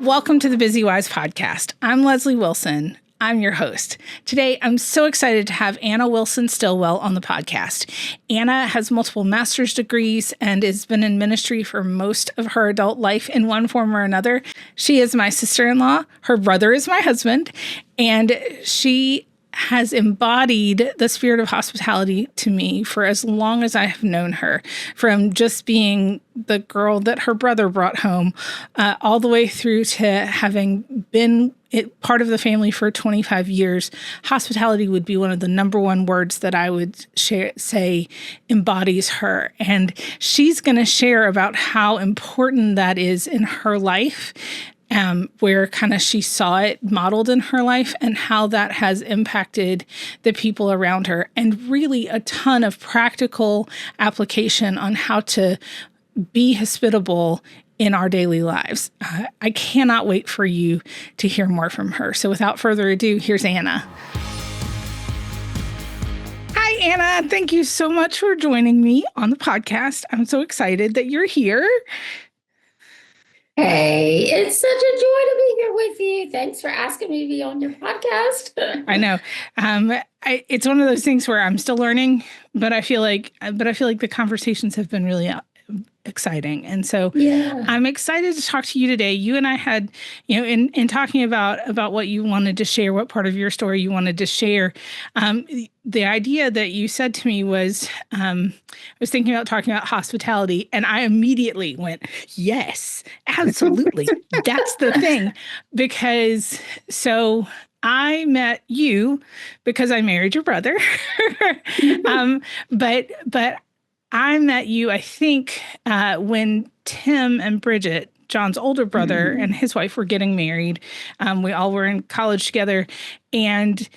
Welcome to the BusyWise podcast. I'm Leslie Wilson. I'm your host. Today, I'm so excited to have Anna Wilson-Stillwell on the podcast. Anna has multiple master's degrees and has been in ministry for most of her adult life in one form or another. She is my sister-in-law. Her brother is my husband, and she has embodied the spirit of hospitality to me for as long as I have known her, from just being the girl that her brother brought home, all the way through to having been part of the family for 25 years. Hospitality would be one of the number one words that I would say embodies her. And she's going to share about how important that is in her life, where kind of she saw it modeled in her life and how that has impacted the people around her, and really a ton of practical application on how to be hospitable in our daily lives. I cannot wait for you to hear more from her. So without further ado, here's Anna. Hi, Anna. Thank you so much for joining me on the podcast. I'm so excited that you're here. Hey, it's such a joy to be here with you. Thanks for asking me to be on your podcast. I know. It's one of those things where I'm still learning, but I feel like the conversations have been really exciting. And so I'm excited to talk to you today. You and I had, in talking about what you wanted to share, what part of your story you wanted to share, the idea that you said to me was, I was thinking about talking about hospitality, and I immediately went, yes, absolutely. That's the thing. Because I met you because I married your brother. But I met you, I think, when Tim and Bridget, John's older brother, and his wife were getting married. We all were in college together. And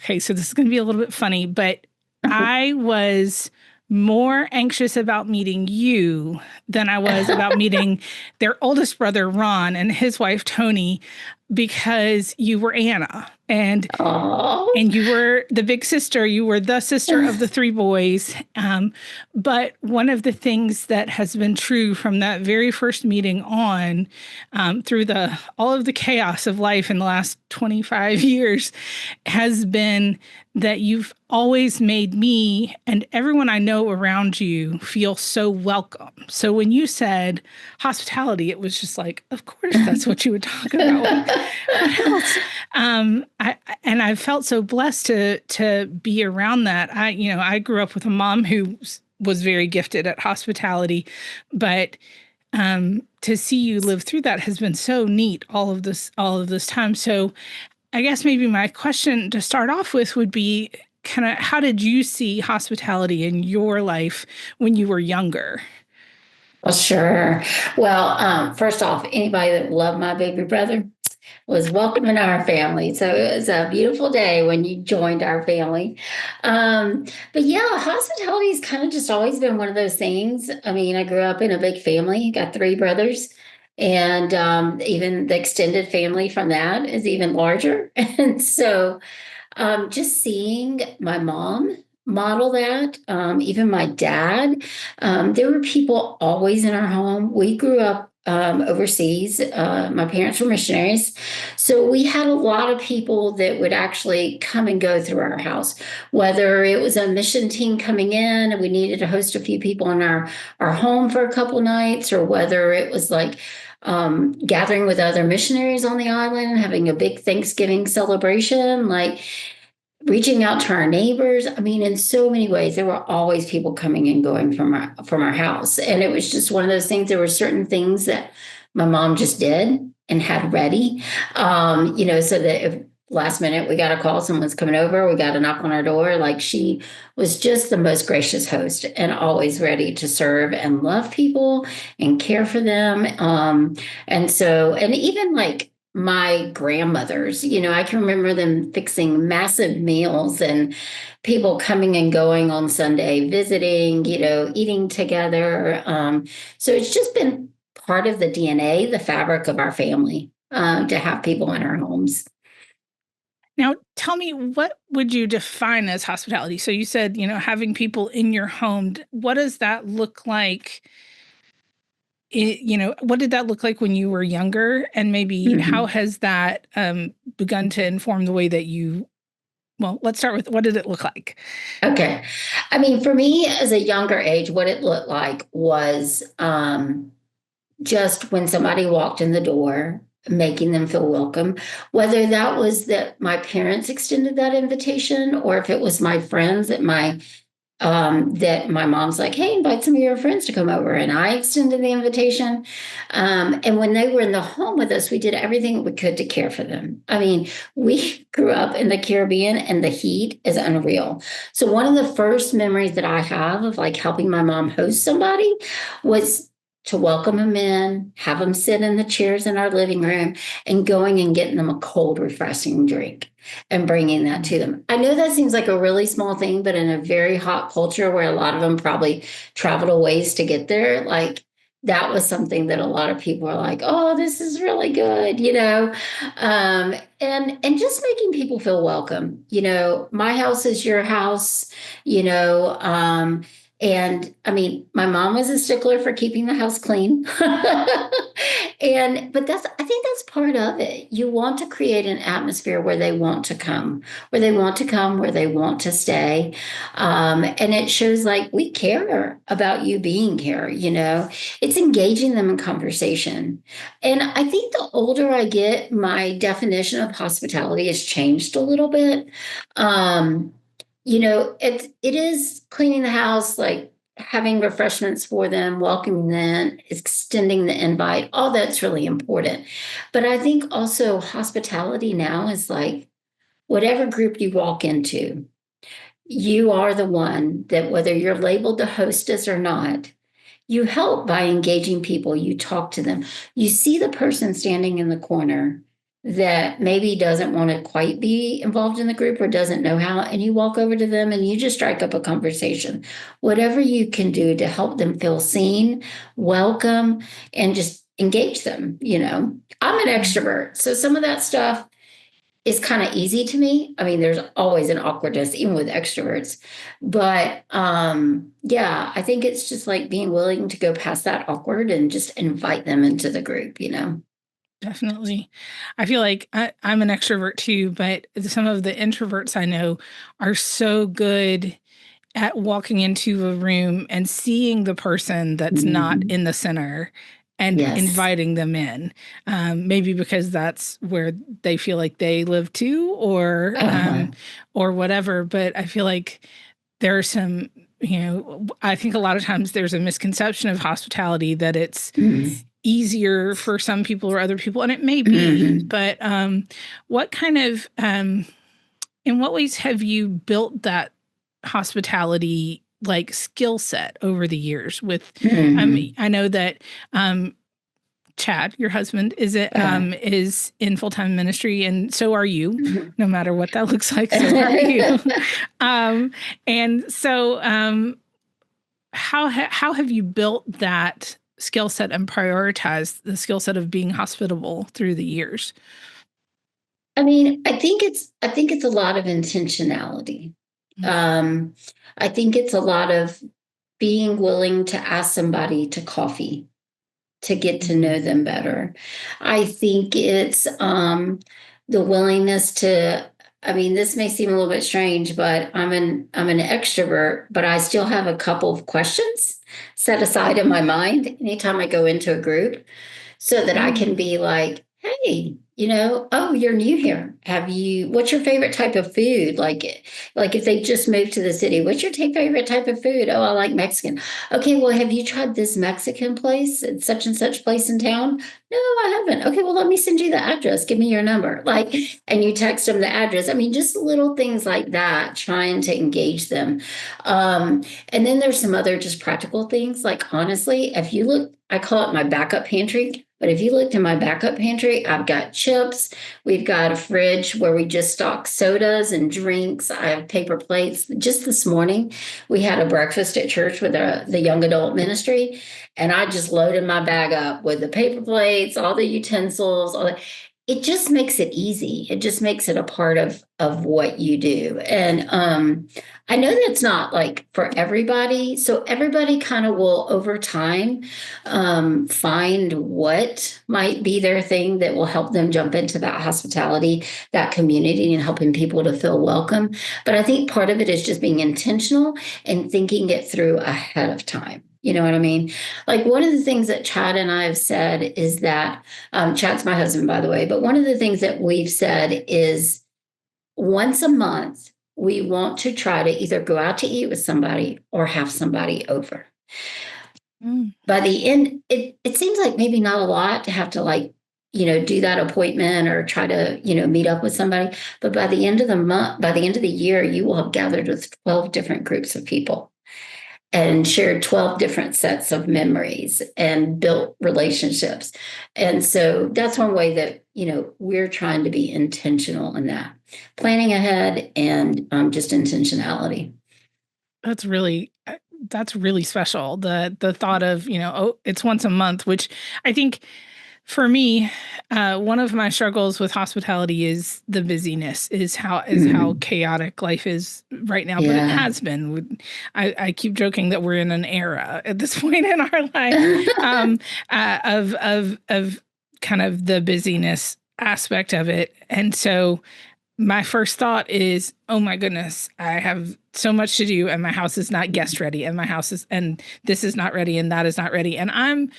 okay, so this is going to be a little bit funny, but I was more anxious about meeting you than I was about meeting their oldest brother, Ron, and his wife, Tony, because you were Anna. And you were the big sister. You were the sister of the three boys. But one of the things that has been true from that very first meeting on, through all of the chaos of life in the last 25 years, has been that you've always made me and everyone I know around you feel so welcome. So when you said hospitality, it was just like, of course, that's what you would talk about. What else? I felt so blessed to be around that. I grew up with a mom who was very gifted at hospitality, but to see you live through that has been so neat all of this time. So I guess maybe my question to start off with would be kind of, how did you see hospitality in your life when you were younger? Well, sure. Well, first off, anybody that loved my baby brother was welcome in our family. So it was a beautiful day when you joined our family. But yeah, hospitality has kind of just always been one of those things. I mean, I grew up in a big family, got three brothers. And even the extended family from that is even larger. And so just seeing my mom model that, even my dad, there were people always in our home. We grew up overseas. My parents were missionaries. So we had a lot of people that would actually come and go through our house, whether it was a mission team coming in and we needed to host a few people in our home for a couple nights, or whether it was like gathering with other missionaries on the island, having a big Thanksgiving celebration, like reaching out to our neighbors. I mean, in so many ways, there were always people coming and going from our house. And it was just one of those things. There were certain things that my mom just did and had ready, so that if last minute we got a call, someone's coming over, we got a knock on our door, like she was just the most gracious host and always ready to serve and love people and care for them. And even like my grandmothers, I can remember them fixing massive meals and people coming and going on Sunday, visiting, eating together. So it's just been part of the DNA, the fabric of our family, to have people in our homes. Now, tell me, what would you define as hospitality? So you said, having people in your home. What does that look like what did that look like when you were younger? And maybe how Mhm. has that begun to inform the way that well, let's start with what did it look like? Okay. I mean, for me as a younger age, what it looked like was just when somebody walked in the door, making them feel welcome, whether that was that my parents extended that invitation or if it was my friends that my mom's like, hey, invite some of your friends to come over. And I extended the invitation. And when they were in the home with us, we did everything we could to care for them. I mean, we grew up in the Caribbean and the heat is unreal. So one of the first memories that I have of like helping my mom host somebody was to welcome them in, have them sit in the chairs in our living room, and going and getting them a cold, refreshing drink and bringing that to them. I know that seems like a really small thing, but in a very hot culture where a lot of them probably traveled a ways to get there, like that was something that a lot of people are like, "Oh, this is really good," and just making people feel welcome. My house is your house, you know. And I mean, my mom was a stickler for keeping the house clean. But I think that's part of it. You want to create an atmosphere where they want to come, where they want to stay. And it shows like we care about you being here. It's engaging them in conversation. And I think the older I get, my definition of hospitality has changed a little bit. It is cleaning the house, like having refreshments for them, welcoming them, extending the invite, all that's really important. But I think also hospitality now is like whatever group you walk into, you are the one that whether you're labeled the hostess or not, you help by engaging people, you talk to them. You see the person standing in the corner that maybe doesn't want to quite be involved in the group or doesn't know how, and you walk over to them and you just strike up a conversation. Whatever you can do to help them feel seen, welcome, and just engage them. I'm an extrovert, so some of that stuff is kind of easy to me. I mean, there's always an awkwardness, even with extroverts. But yeah, I think it's just like being willing to go past that awkward and just invite them into the group. Definitely. I feel like I'm an extrovert too, but some of the introverts I know are so good at walking into a room and seeing the person that's not Mhm. in the center and Yes. inviting them in. Maybe because that's where they feel like they live too, Uh-huh. or whatever. But I feel like there are some, I think a lot of times there's a misconception of hospitality that it's Mhm. easier for some people or other people, and it may be. Mhm. But what kind of in what ways have you built that hospitality like skill set over the years with Mhm. I know that Chad, your husband, Uh-huh. is in full-time ministry, and so are you, Mhm. no matter what that looks like, so are you. um and so how have you built that skill set and prioritized the skill set of being hospitable through the years? I mean, I think it's a lot of intentionality. Mm, Um, I think it's a lot of being willing to ask somebody to coffee to get to mhm, know them better. I think it's the willingness to. I mean, this may seem a little bit strange, but I'm an extrovert, but I still have a couple of questions set aside in my mind anytime I go into a group so that I can mm, be like, hey, oh, you're new here. What's your favorite type of food? Like if they just moved to the city, what's your favorite type of food? Oh, I like Mexican. Okay, well, have you tried this Mexican place at such and such place in town? No, I haven't. Okay, well, let me send you the address. Give me your number. And you text them the address. I mean, just little things like that, trying to engage them. And then there's some other just practical things. Like, honestly, if you look, I call it my backup pantry. But if you looked in my backup pantry, I've got chips. We've got a fridge where we just stock sodas and drinks. I have paper plates. Just this morning, we had a breakfast at church with the young adult ministry. And I just loaded my bag up with the paper plates, all the utensils, all that. it just makes it easy. It just makes it a part of what you do. And I know that's not like for everybody. So everybody kind of will over time find what might be their thing that will help them jump into that hospitality, that community, and helping people to feel welcome. But I think part of it is just being intentional and thinking it through ahead of time. You know what I mean? Like one of the things that Chad and I have said is that Chad's my husband, by the way. But one of the things that we've said is once a month, we want to try to either go out to eat with somebody or have somebody over. Mm. By the end, it seems like maybe not a lot to have to like, do that appointment or try to, meet up with somebody. But by the end of the month, by the end of the year, you will have gathered with 12 different groups of people and shared 12 different sets of memories and built relationships. And so that's one way that, we're trying to be intentional in that, planning ahead and just intentionality. That's really special. The thought of, oh, it's once a month, which I think for me, one of my struggles with hospitality is the busyness, is how chaotic life is right now. But it Yeah. has been. I keep joking that we're in an era at this point in our life of kind of the busyness aspect of it. And so my first thought is, oh my goodness, I have so much to do, and my house is not guest ready, and and this is not ready, and that is not ready, and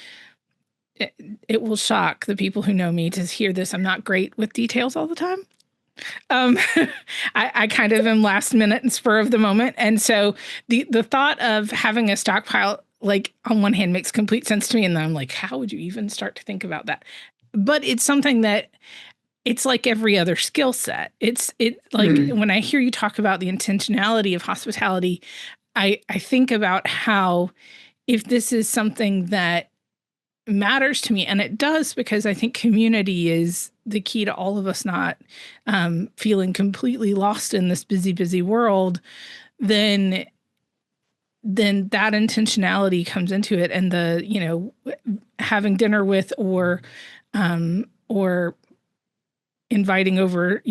it will shock the people who know me to hear this. I'm not great with details all the time. Um, I kind of am last minute and spur of the moment. And so the thought of having a stockpile, like on one hand makes complete sense to me. And then I'm like, how would you even start to think about that? But it's something that it's like every other skill set. It like when I hear you talk about the intentionality of hospitality, I think about how if this is something that matters to me, and it does, because I think community is the key to all of us not feeling completely lost in this busy world, then that intentionality comes into it, and the having dinner with or inviting over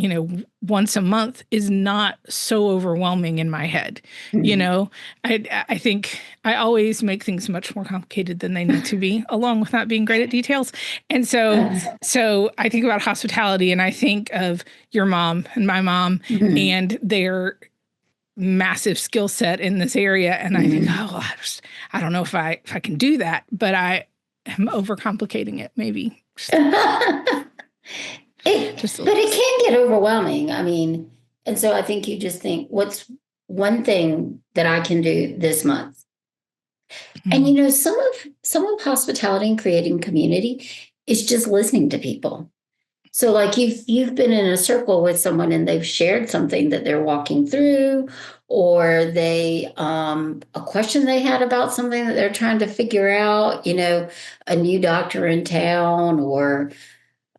once a month is not so overwhelming in my head. I think I always make things much more complicated than they need to be, along with not being great at details. And so I think about hospitality, and I think of your mom and my mom and their massive skill set in this area, and I think, oh, I don't know if I can do that, but I am overcomplicating it, maybe. But it can get overwhelming. I mean, and so I think you just think, what's one thing that I can do this month? And some of hospitality and creating community is just listening to people. So like you've been in a circle with someone and they've shared something that they're walking through, or they a question they had about something that they're trying to figure out, a new doctor in town or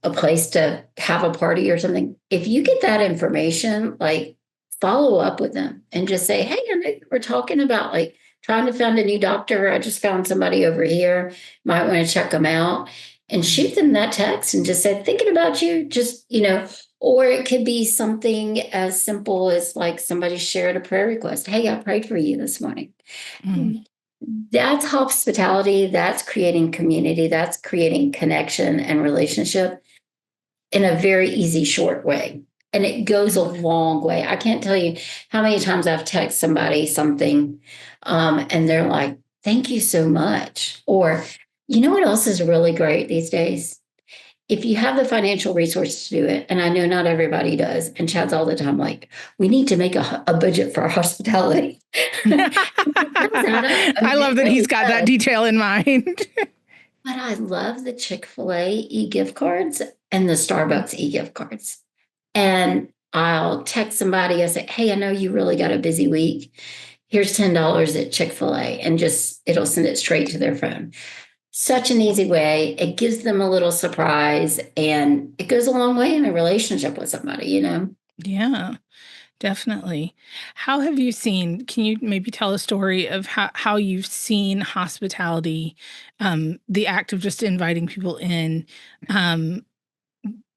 a place to have a party or something. If you get that information, like follow up with them and just say, hey, I know we're talking about like trying to find a new doctor. I just found somebody over here. Might want to check them out, and shoot them that text and just say, thinking about you, just, or it could be something as simple as like somebody shared a prayer request. Hey, I prayed for you this morning. That's hospitality. That's creating community. That's creating connection and relationship in a very easy, short way. And it goes a long way. I can't tell you how many times I've texted somebody something and they're like, thank you so much. Or, you know what else is really great these days? If you have the financial resources to do it, and I know not everybody does, and Chad's all the time like, we need to make a budget for our hospitality. I love that he's got that detail in mind. But I love the Chick-fil-A e-gift cards and the Starbucks e-gift cards. And I'll text somebody, I say, hey, I know you really got a busy week. Here's $10 at Chick-fil-A, and it'll send it straight to their phone. Such an easy way. It gives them a little surprise, and it goes a long way in a relationship with somebody, Yeah. Definitely. How have you seen, can you maybe tell a story of how you've seen hospitality, the act of just inviting people in,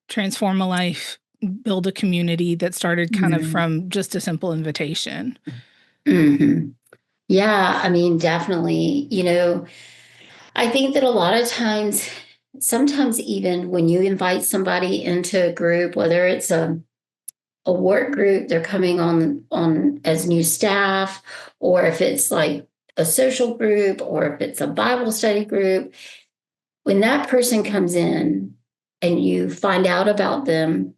transform a life, build a community that started kind of Mhm. from just a simple invitation. Mhm. Yeah, I mean, definitely. I think that a lot of times, sometimes even when you invite somebody into a group, whether it's a work group, they're coming on as new staff, or if it's like a social group, or if it's a Bible study group, when that person comes in and you find out about them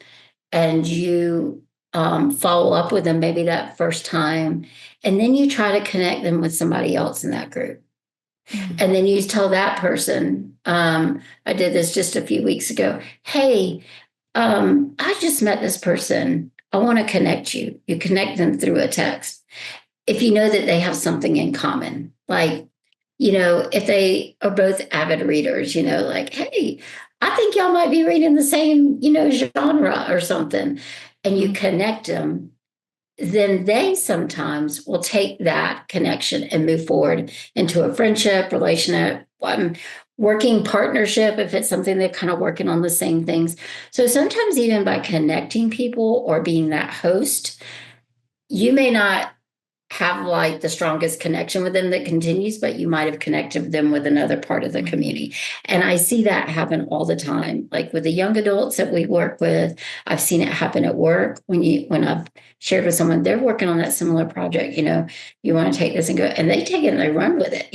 and you follow up with them maybe that first time, and then you try to connect them with somebody else in that group. Mm. And then you tell that person, I did this just a few weeks ago. Hey, I just met this person. I want to connect you. You connect them through a text. If you know that they have something in common, like, if they are both avid readers, like, hey, I think y'all might be reading the same, genre or something, and you Mm. connect them, then they sometimes will take that connection and move forward into a friendship, relationship, working partnership, if it's something they're kind of working on the same things. So sometimes, even by connecting people or being that host, you may not have like the strongest connection with them that continues, but you might have connected them with another part of the Mm. community. And I see that happen all the time. Like with the young adults that we work with, I've seen it happen at work when I've shared with someone, they're working on that similar project, you want to take this and go, and they take it and they run with it,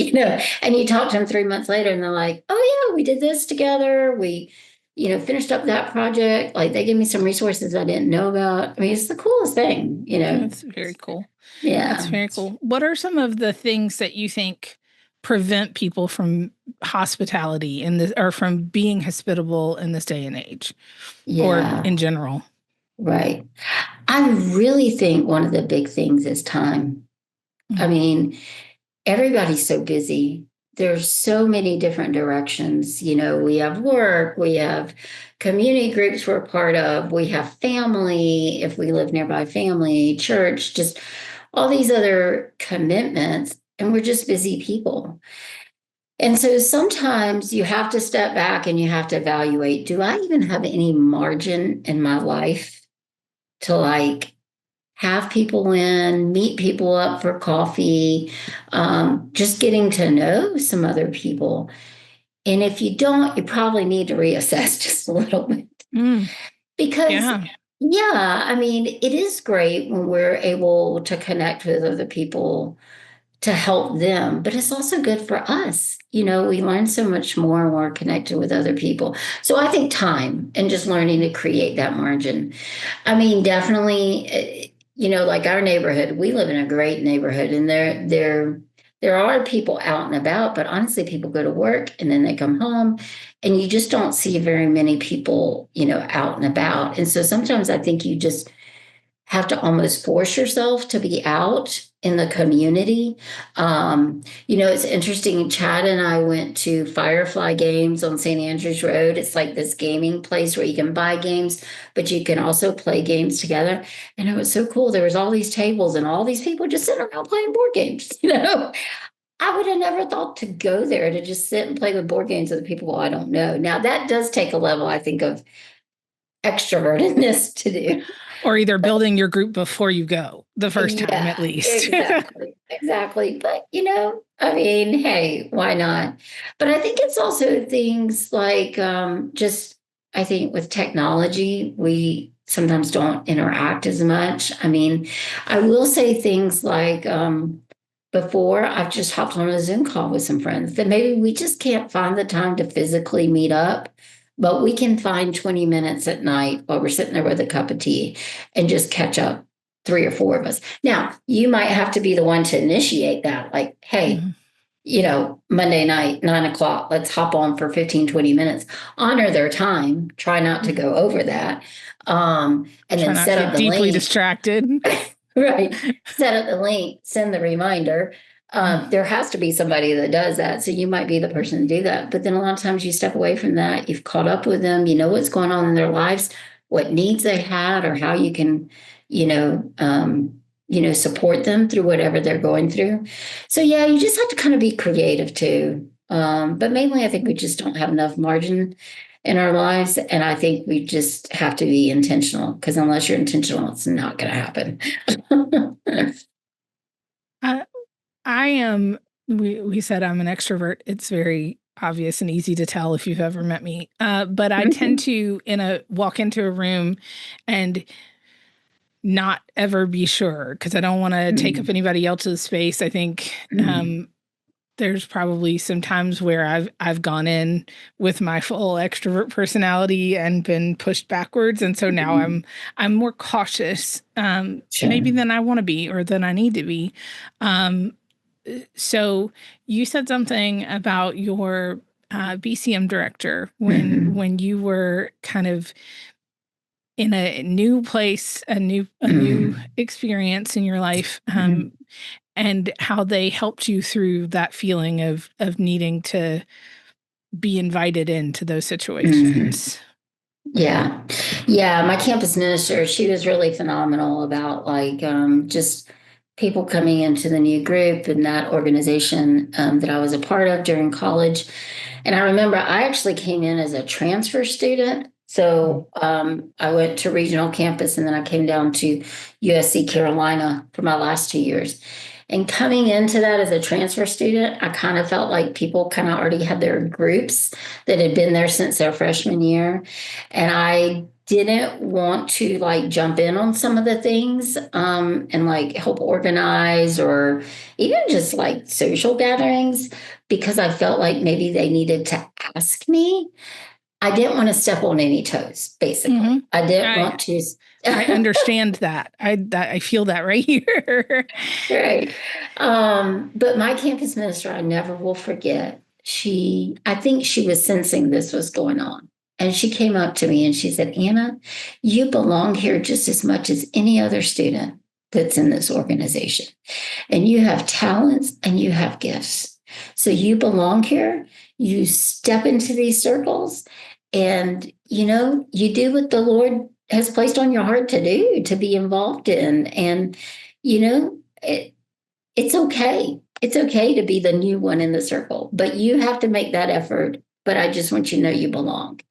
and you talk to them 3 months later and they're like, oh yeah, we did this together. We finished up that project. Like they gave me some resources I didn't know about. I mean, it's the coolest thing. That's very cool. That's Yeah. very cool. What are some of the things that you think prevent people from hospitality in this, or from being hospitable in this day and age, or Yeah, in general? right. I really think one of the big things is time. I Mm. mean, everybody's so busy. There's so many different directions. We have work, we have community groups we're part of, we have family, if we live nearby, family, church, just all these other commitments. And we're just busy people. And so sometimes you have to step back and you have to evaluate, do I even have any margin in my life to like have people in, meet people up for coffee, just getting to know some other people. And if you don't, you probably need to reassess just a little bit. Mm. Because, Yeah. yeah, I mean, it is great when we're able to connect with other people to help them, but it's also good for us. We learn so much more when we're connected with other people. So I think time and just learning to create that margin. I mean, definitely, like our neighborhood, we live in a great neighborhood, and there are people out and about, but honestly, people go to work and then they come home, and you just don't see very many people, out and about. And so sometimes I think you just have to almost force yourself to be out in the community. It's interesting. Chad and I went to Firefly Games on St. Andrews Road. It's like this gaming place where you can buy games, but you can also play games together. And it was so cool. There was all these tables and all these people just sitting around playing board games. I would have never thought to go there to just sit and play with board games with people I don't know. Now that does take a level, I think, of extrovertedness to do. Or either building your group before you go the first time, at Yeah, least. exactly. Exactly. But, I mean, hey, why not? But I think it's also things like just, I think with technology, we sometimes don't interact as much. I mean, I will say things like before I've just hopped on a Zoom call with some friends that maybe we just can't find the time to physically meet up, but we can find 20 minutes at night while we're sitting there with a cup of tea and just catch up, three or four of us. Now, you might have to be the one to initiate that, like, hey, Mhm. Monday night, 9 o'clock, let's hop on for 15, 20 minutes. Honor their time. Try not to go over that. And Try then not to set get up the deeply link. distracted. Right. Set up the link, send the reminder. There has to be somebody that does that. So you might be the person to do that. But then a lot of times you step away from that. You've caught up with them. You know what's going on in their lives, what needs they had, or how you can, support them through whatever they're going through. So yeah, you just have to kind of be creative too. But mainly, I think we just don't have enough margin. in our lives. And I think we just have to be intentional, because unless you're intentional, it's not going to happen. I, I am, we said I'm an extrovert. It's very obvious and easy to tell if you've ever met me. But I tend to walk into a room and not ever be sure because I don't want to take up anybody else's space. I think there's probably some times where I've gone in with my full extrovert personality and been pushed backwards, and so now I'm more cautious, maybe than I want to be or than I need to be. So you said something about your BCM director when you were kind of in a new place, a new experience in your life, and how they helped you through that feeling of needing to be invited into those situations. Yeah. Yeah. My campus minister, she was really phenomenal about like just people coming into the new group and that organization that I was a part of during college. And I remember I actually came in as a transfer student. So I went to regional campus and then I came down to USC Carolina for my last 2 years. And coming into that as a transfer student, I kind of felt like people kind of already had their groups that had been there since their freshman year. And I didn't want to like jump in on some of the things and like help organize or even just like social gatherings because I felt like maybe they needed to ask me. I didn't want to step on any toes, basically. I didn't want to. I understand that. I feel that right here. Right. But my campus minister, I never will forget. I think she was sensing this was going on. And she came up to me and she said, Anna, you belong here just as much as any other student that's in this organization. And you have talents and you have gifts. So you belong here. You step into these circles and, you do what the Lord has placed on your heart to do, to be involved in. And, it's okay. It's okay to be the new one in the circle, but you have to make that effort. But I just want you to know you belong.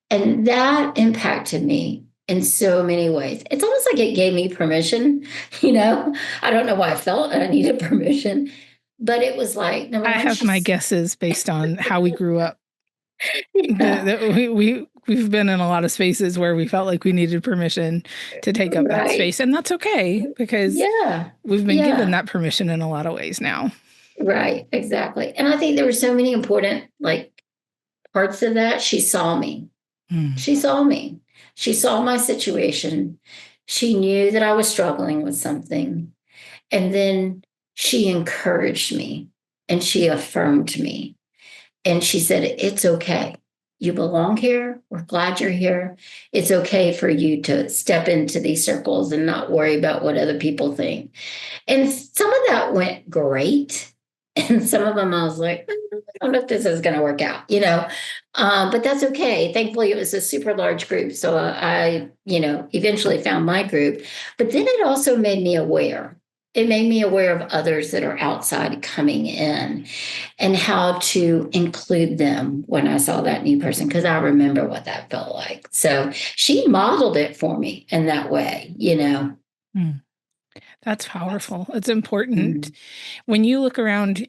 And that impacted me in so many ways. It's almost like it gave me permission, I don't know why I felt I needed permission, but it was like, I have my guesses based on how we grew up. Yeah. We've been in a lot of spaces where we felt like we needed permission to take up that space. And that's okay because we've been given that permission in a lot of ways now. Right, exactly. And I think there were so many important like parts of that. She saw me. She saw me. She saw my situation. She knew that I was struggling with something. And then she encouraged me and she affirmed me. And she said, it's okay. You belong here. We're glad you're here. It's okay for you to step into these circles and not worry about what other people think. And some of that went great. And some of them I was like, I don't know if this is going to work out, but that's okay. Thankfully, it was a super large group. So I, eventually found my group. But then it also made me aware. It made me aware of others that are outside coming in and how to include them when I saw that new person, because I remember what that felt like. So she modeled it for me in that way, That's powerful. It's important. When you look around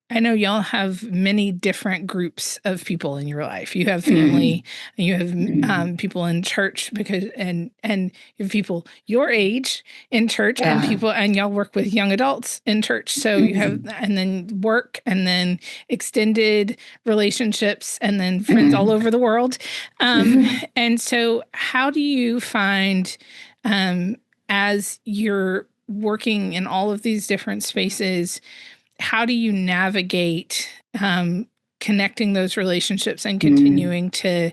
I know y'all have many different groups of people in your life. You have family, and you have people in church and you have people your age in church and y'all work with young adults in church. So you have, and then work and then extended relationships and then friends all over the world. And so how do you find, as you're working in all of these different spaces, how do you navigate connecting those relationships and continuing to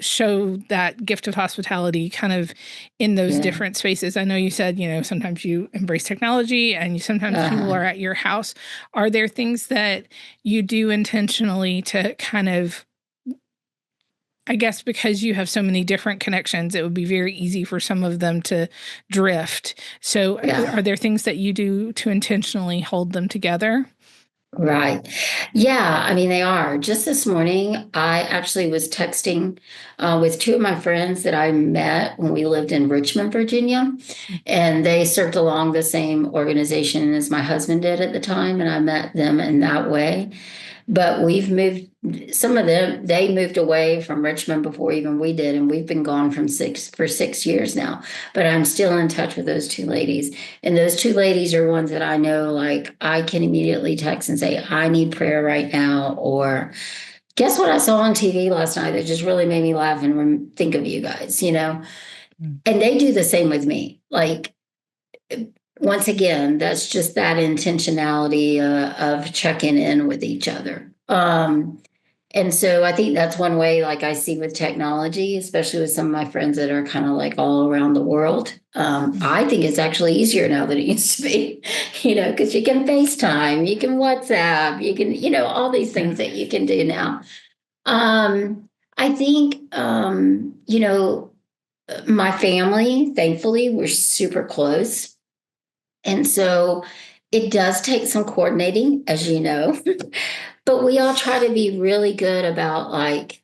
show that gift of hospitality kind of in those different spaces? I know you said, sometimes you embrace technology and sometimes people are at your house. Are there things that you do intentionally to kind of, I guess because you have so many different connections, it would be very easy for some of them to drift. So are there things that you do to intentionally hold them together? Right. Yeah, I mean, they are. Just this morning, I actually was texting with two of my friends that I met when we lived in Richmond, Virginia, and they served along the same organization as my husband did at the time, and I met them in that way. But we've moved, some of them, they moved away from Richmond before even we did, and we've been gone for 6 years now. But I'm still in touch with those two ladies. And those two ladies are ones that I know, like, I can immediately text and say, I need prayer right now. Or guess what I saw on TV last night that just really made me laugh and think of you guys. Mm. And they do the same with me. Like, once again, that's just that intentionality of checking in with each other. And so I think that's one way, like I see with technology, especially with some of my friends that are kind of like all around the world. I think it's actually easier now than it used to be, because you can FaceTime, you can WhatsApp, you can, all these things that you can do now. I think, my family, thankfully, we're super close. And so it does take some coordinating, as you know, but we all try to be really good about like,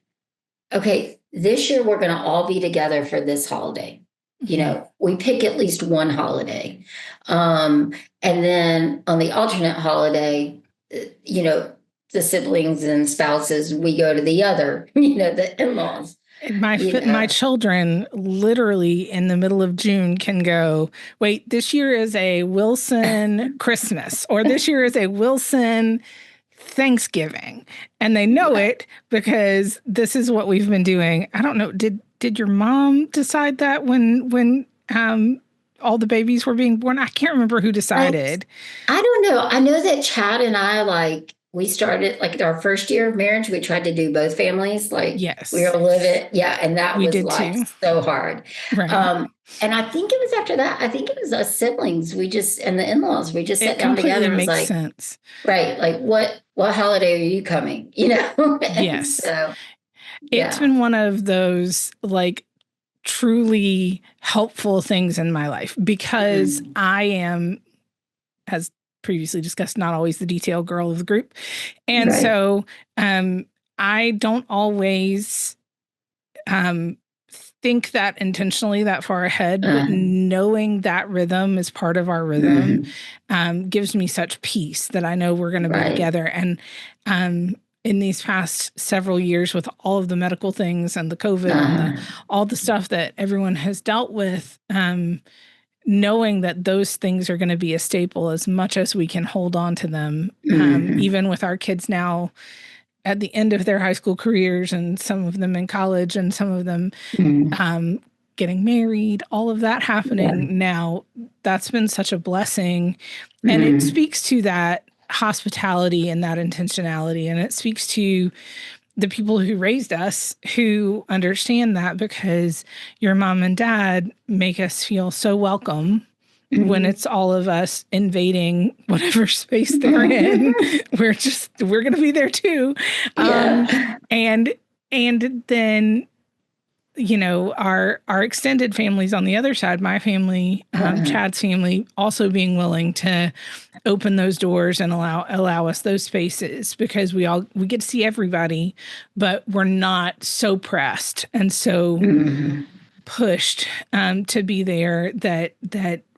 okay, this year we're going to all be together for this holiday. We pick at least one holiday. And then on the alternate holiday, the siblings and spouses, we go to the other, the in-laws. My children literally in the middle of June can go, wait, this year is a Wilson Christmas, or this year is a Wilson Thanksgiving. And they know it because this is what we've been doing. I don't know. Did your mom decide that when all the babies were being born? I can't remember who decided. I don't know. I know that Chad and I, we started like our first year of marriage, we tried to do both families. Like, yes, we were living, yeah, and that we was did like too. so hard. Right. And I think it was after that. I think it was us siblings. And the in-laws. We just sat It down together completely and was makes like, sense. right, like what holiday are you coming? And Yes. so It's yeah. been one of those like truly helpful things in my life because I am, as previously discussed, not always the detail girl of the group. And Right. so I don't always think that intentionally that far ahead, but knowing that rhythm is part of our rhythm gives me such peace that I know we're going to be together. And in these past several years with all of the medical things and the COVID and all the stuff that everyone has dealt with, knowing that those things are going to be a staple as much as we can hold on to them, even with our kids now at the end of their high school careers and some of them in college and some of them getting married, all of that happening now, that's been such a blessing. And it speaks to that hospitality and that intentionality. And it speaks to the people who raised us who understand that, because your mom and dad make us feel so welcome when it's all of us invading whatever space they're in. We're going to be there too. And then, our extended families on the other side, my family, Chad's family, also being willing to open those doors and allow us those spaces, because we get to see everybody, but we're not so pressed and so pushed to be there that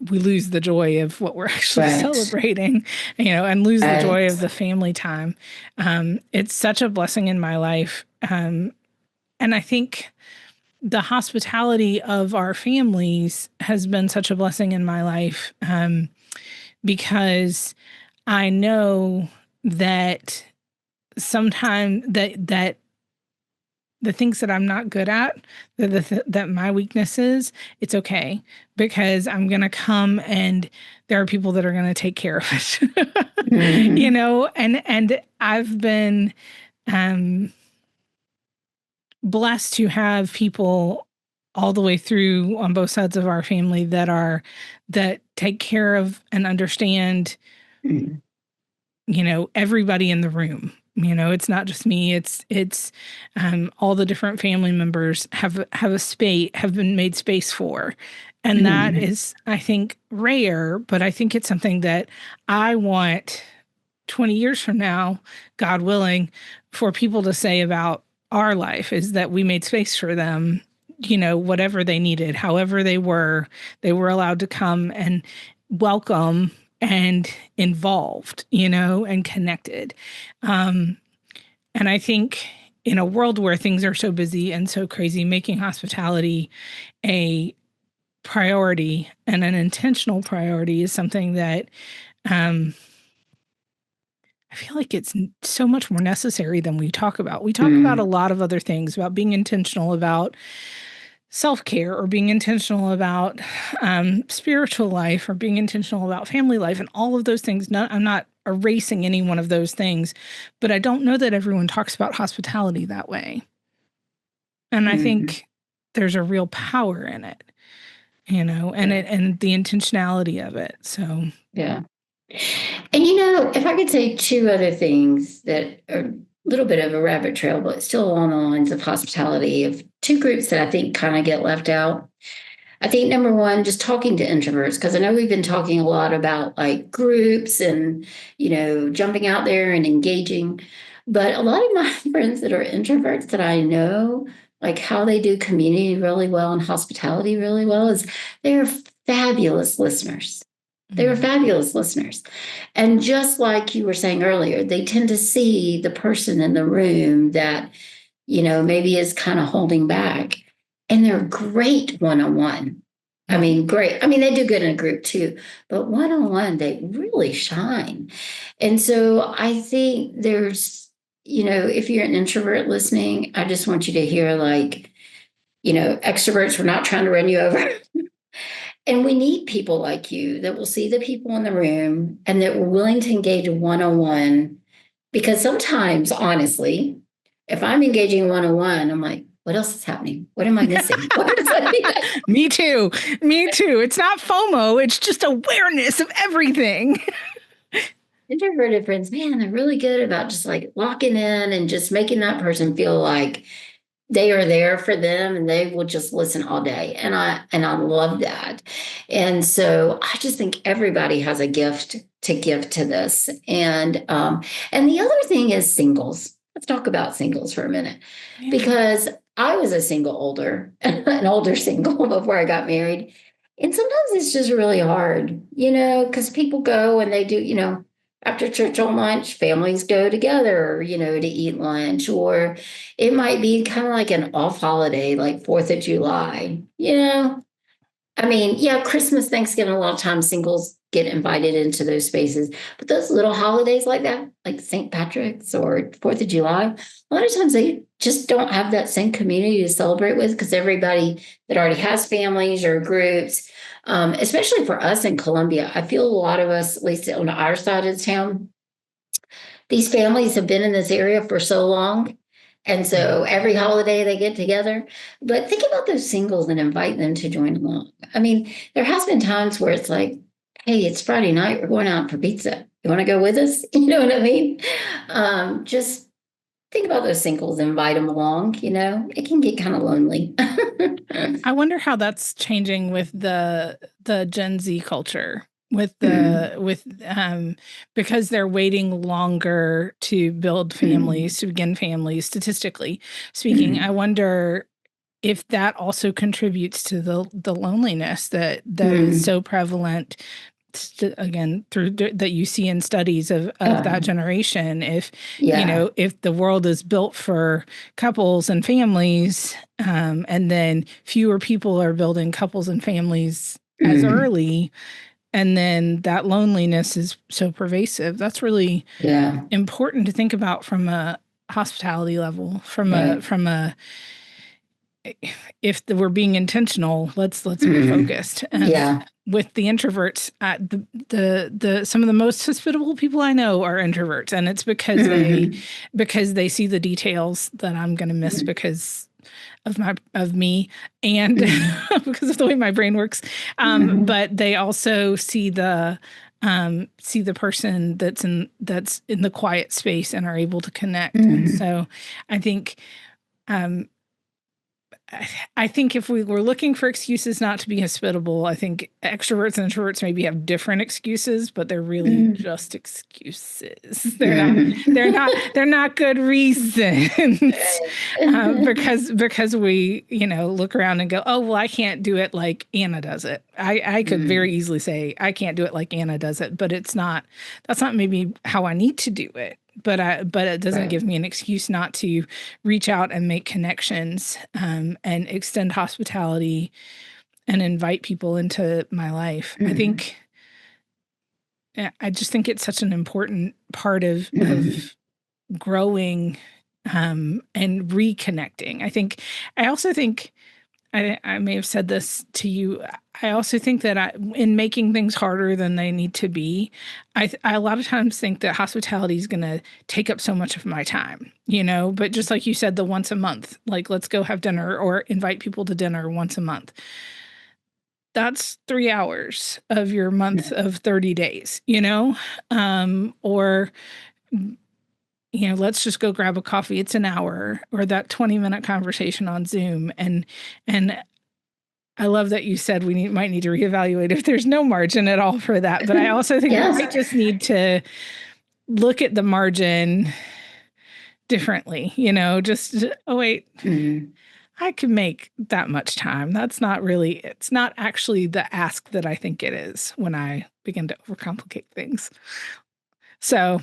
we lose the joy of what we're actually celebrating, and lose the joy of the family time. It's such a blessing in my life. And I think the hospitality of our families has been such a blessing in my life, because I know that sometimes that the things that I'm not good at, that my weakness is, it's okay, because I'm going to come and there are people that are going to take care of it, and I've been blessed to have people all the way through on both sides of our family that take care of and understand, everybody in the room. It's not just me. It's all the different family members have been made space for. And that is, I think, rare, but I think it's something that I want 20 years from now, God willing, for people to say about our life is that we made space for them, whatever they needed, however they were allowed to come and welcome and involved, and connected. And I think in a world where things are so busy and so crazy, making hospitality a priority and an intentional priority is something that I feel like it's so much more necessary than we talk about. We talk about a lot of other things, about being intentional about self-care, or being intentional about spiritual life, or being intentional about family life, and all of those things. I'm not erasing any one of those things, but I don't know that everyone talks about hospitality that way. And I think there's a real power in it, and the intentionality of it. So, yeah. And if I could say two other things that are a little bit of a rabbit trail, but still along the lines of hospitality, of two groups that I think kind of get left out. I think number one, just talking to introverts, because I know we've been talking a lot about like groups and, jumping out there and engaging. But a lot of my friends that are introverts that I know, like how they do community really well and hospitality really well, is they're fabulous listeners. They were fabulous listeners. And just like you were saying earlier, they tend to see the person in the room that, maybe is kind of holding back. And they're great one-on-one. I mean, great. I mean, they do good in a group too, but one-on-one, they really shine. And so I think there's, if you're an introvert listening, I just want you to hear like, extroverts, we're not trying to run you over. And we need people like you that will see the people in the room and that we're willing to engage one-on-one. Because sometimes, honestly, if I'm engaging one-on-one, I'm like, what else is happening? What am I missing? Me too. It's not FOMO. It's just awareness of everything. Introverted friends, man, they're really good about just like locking in and just making that person feel like they are there for them and they will just listen all day. And I love that. And so I just think everybody has a gift to give to this. And the other thing is singles. Let's talk about singles for a minute. Yeah. Because I was a an older single before I got married. And sometimes it's just really hard, because people go and they do, after church on lunch, families go together, to eat lunch, or it might be kind of like an off holiday, like 4th of July, I mean, yeah, Christmas, Thanksgiving, a lot of times singles get invited into those spaces, but those little holidays like that, like St. Patrick's or 4th of July, a lot of times they just don't have that same community to celebrate with, because everybody that already has families or groups, especially for us in Columbia, I feel a lot of us, at least on our side of town, these families have been in this area for so long. And so every holiday they get together. But think about those singles and invite them to join along. I mean, there has been times where it's like, hey, it's Friday night. We're going out for pizza. You want to go with us? You know what I mean? Just think about those singles, invite them along. It can get kind of lonely. I wonder how that's changing with the Gen Z culture. Because they're waiting longer to build families, to begin families, statistically speaking. I wonder if that also contributes to the loneliness that is so prevalent, again, through that you see in studies of that generation. If if the world is built for couples and families, and then fewer people are building couples and families as early, and then that loneliness is so pervasive. That's really important to think about from a hospitality level, if we're being intentional, let's be focused. With the introverts, the some of the most hospitable people I know are introverts, and it's because they see the details that I'm going to miss because of me and because of the way my brain works. But they also see the person that's in the quiet space and are able to connect. And so I think I think if we were looking for excuses not to be hospitable, I think extroverts and introverts maybe have different excuses, but they're really just excuses. They're not good reasons. Because we, look around and go, oh, well, I can't do it like Anna does it. I could very easily say I can't do it like Anna does it, but that's not maybe how I need to do it. But it doesn't give me an excuse not to reach out and make connections, and extend hospitality and invite people into my life. I just think it's such an important part of growing, and reconnecting. I also think I may have said this to you. I also think that in making things harder than they need to be, I a lot of times think that hospitality is going to take up so much of my time, but just like you said, the once a month, like let's go have dinner or invite people to dinner once a month. That's 3 hours of your month of 30 days, or let's just go grab a coffee. It's an hour, or that 20-minute conversation on Zoom. And I love that you said we might need to reevaluate if there's no margin at all for that. But I also think we might just need to look at the margin differently, oh, wait, I can make that much time. It's not actually the ask that I think it is when I begin to overcomplicate things. So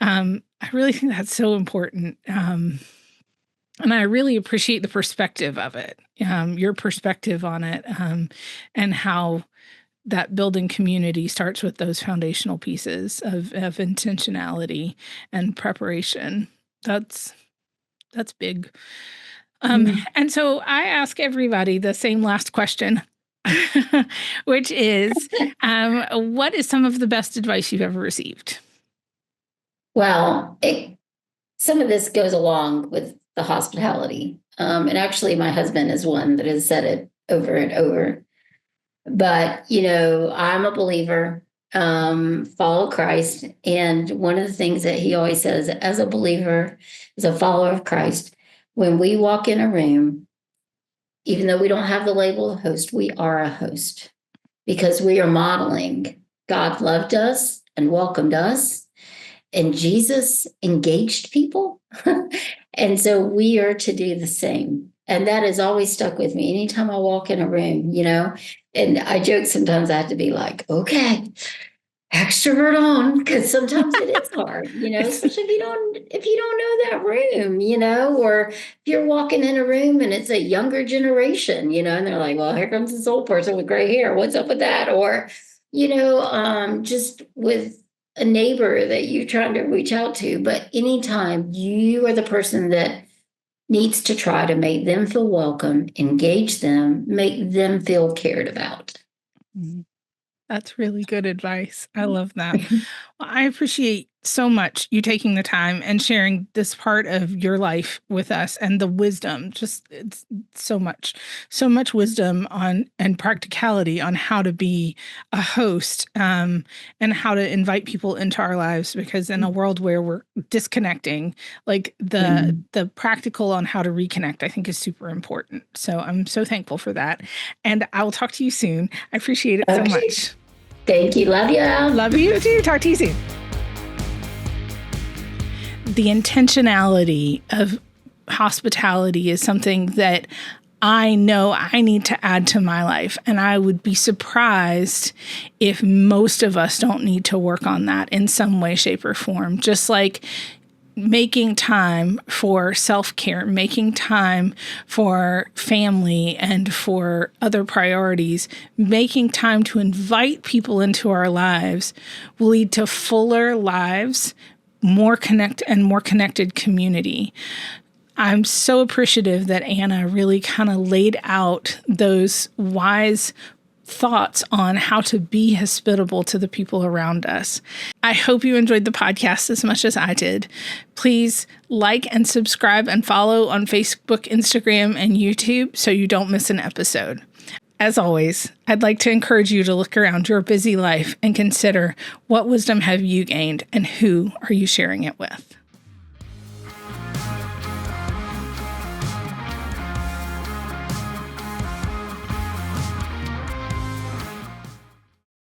I really think that's so important. And I really appreciate the perspective of it, your perspective on it, and how that building community starts with those foundational pieces of intentionality and preparation. That's big. And so I ask everybody the same last question, which is, what is some of the best advice you've ever received? Well, some of this goes along with the hospitality. And actually, my husband is one that has said it over and over. But, I'm a believer, follow Christ. And one of the things that he always says, as a believer, as a follower of Christ, when we walk in a room, even though we don't have the label of host, we are a host because we are modeling God loved us and welcomed us. And Jesus engaged people. And so we are to do the same. And that has always stuck with me. Anytime I walk in a room, and I joke sometimes I have to be like, okay, extrovert on, because sometimes it is hard, especially if you don't know that room, or if you're walking in a room and it's a younger generation, and they're like, well, here comes this old person with gray hair. What's up with that? Or, just with a neighbor that you're trying to reach out to. But anytime you are the person that needs to try to make them feel welcome, engage them, make them feel cared about. That's really good advice. I love that. Well, I appreciate so much you taking the time and sharing this part of your life with us and the wisdom. Just it's so much wisdom and practicality on how to be a host, and how to invite people into our lives. Because in a world where we're disconnecting, like the practical on how to reconnect, I think is super important. So I'm so thankful for that. And I will talk to you soon. I appreciate it so much. Thank you. Love you. Love you too. Talk to you soon. The intentionality of hospitality is something that I know I need to add to my life. And I would be surprised if most of us don't need to work on that in some way, shape, or form. Just like making time for self-care, making time for family and for other priorities, making time to invite people into our lives will lead to fuller lives, more connected community. I'm so appreciative that Anna really kind of laid out those wise thoughts on how to be hospitable to the people around us. I hope you enjoyed the podcast as much as I did. Please like and subscribe and follow on Facebook, Instagram, and YouTube so you don't miss an episode. As always, I'd like to encourage you to look around your busy life and consider what wisdom have you gained and who are you sharing it with?